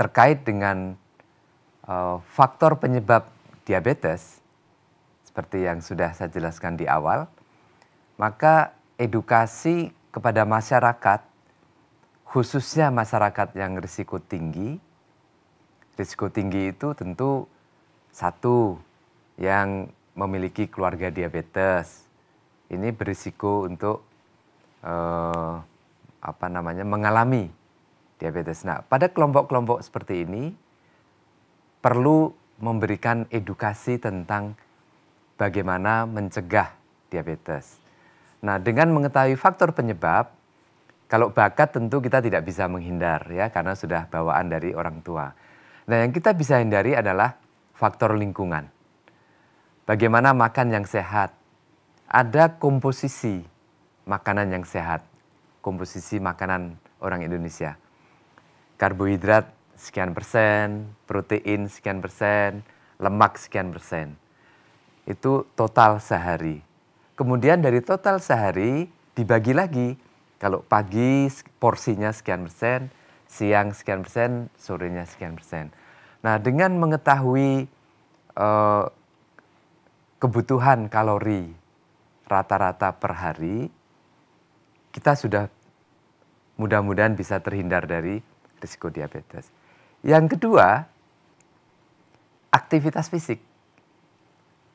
terkait dengan faktor penyebab diabetes, seperti yang sudah saya jelaskan di awal, maka edukasi kepada masyarakat, khususnya masyarakat yang risiko tinggi itu tentu satu, yang memiliki keluarga diabetes, ini berisiko untuk mengalami diabetes. Nah, pada kelompok-kelompok seperti ini perlu memberikan edukasi tentang bagaimana mencegah diabetes. Nah, dengan mengetahui faktor penyebab, kalau bakat tentu kita tidak bisa menghindar ya, karena sudah bawaan dari orang tua. Nah, yang kita bisa hindari adalah faktor lingkungan. Bagaimana makan yang sehat? Ada komposisi makanan yang sehat, komposisi makanan orang Indonesia. Karbohidrat sekian persen, protein sekian persen, lemak sekian persen. Itu total sehari. Kemudian dari total sehari dibagi lagi. Kalau pagi porsinya sekian persen, siang sekian persen, sorenya sekian persen. Nah, dengan mengetahui kebutuhan kalori rata-rata per hari, kita sudah mudah-mudahan bisa terhindar dari risiko diabetes. Yang kedua, aktivitas fisik.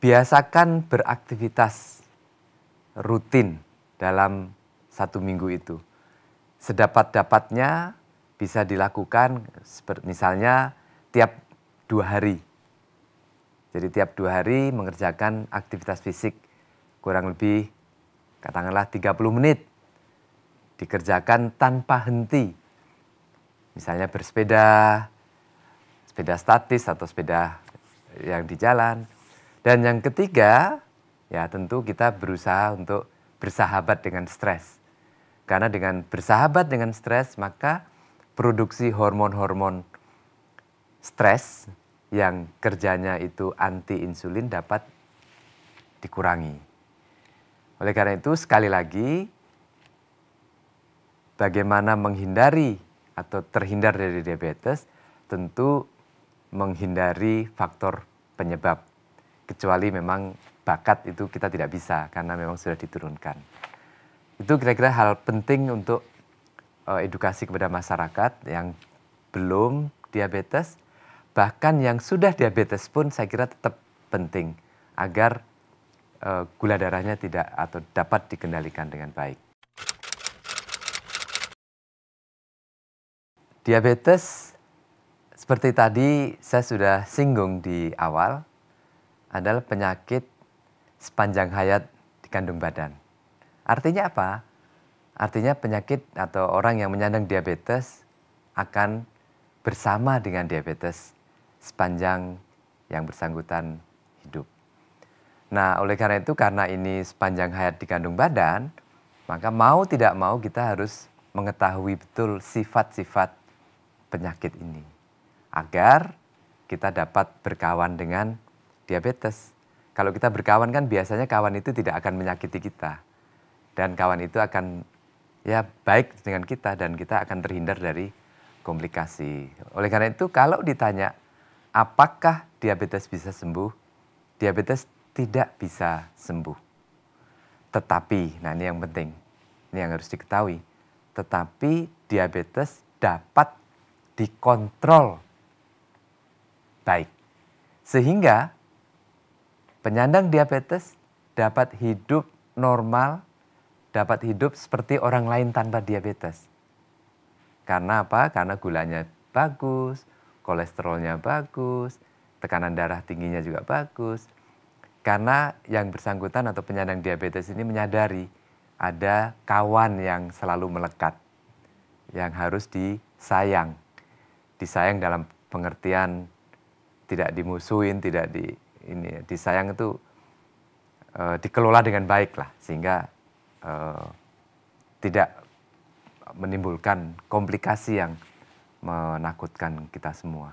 Biasakan beraktivitas rutin dalam 1 minggu itu. Sedapat-dapatnya bisa dilakukan misalnya tiap 2 hari. Jadi tiap 2 hari mengerjakan aktivitas fisik kurang lebih katakanlah 30 menit. Dikerjakan tanpa henti. Misalnya bersepeda, sepeda statis atau sepeda yang di jalan. Dan yang ketiga, ya tentu kita berusaha untuk bersahabat dengan stres. Karena dengan bersahabat dengan stres, maka produksi hormon-hormon stres yang kerjanya itu anti insulin dapat dikurangi. Oleh karena itu, sekali lagi, bagaimana menghindari atau terhindar dari diabetes, tentu menghindari faktor penyebab. Kecuali memang bakat itu kita tidak bisa karena memang sudah diturunkan. Itu kira-kira hal penting untuk edukasi kepada masyarakat yang belum diabetes, bahkan yang sudah diabetes pun saya kira tetap penting agar gula darahnya tidak atau dapat dikendalikan dengan baik. Diabetes, seperti tadi saya sudah singgung di awal, adalah penyakit sepanjang hayat di kandung badan. Artinya apa? Artinya penyakit atau orang yang menyandang diabetes akan bersama dengan diabetes sepanjang yang bersangkutan hidup. Nah, oleh karena itu, karena ini sepanjang hayat di kandung badan, maka mau tidak mau kita harus mengetahui betul sifat-sifat penyakit ini agar kita dapat berkawan dengan diabetes. Kalau kita berkawan kan biasanya kawan itu tidak akan menyakiti kita dan kawan itu akan ya baik dengan kita dan kita akan terhindar dari komplikasi. Oleh karena itu kalau ditanya apakah diabetes bisa sembuh? Diabetes tidak bisa sembuh. Tetapi, nah ini yang penting, ini yang harus diketahui. Tetapi diabetes dapat dikontrol baik. Sehingga penyandang diabetes dapat hidup normal, dapat hidup seperti orang lain tanpa diabetes. Karena apa? Karena gulanya bagus, kolesterolnya bagus, tekanan darah tingginya juga bagus. Karena yang bersangkutan atau penyandang diabetes ini menyadari ada kawan yang selalu melekat, yang harus disayang. Disayang dalam pengertian tidak dimusuhin, disayang itu dikelola dengan baik lah, sehingga tidak menimbulkan komplikasi yang menakutkan kita semua.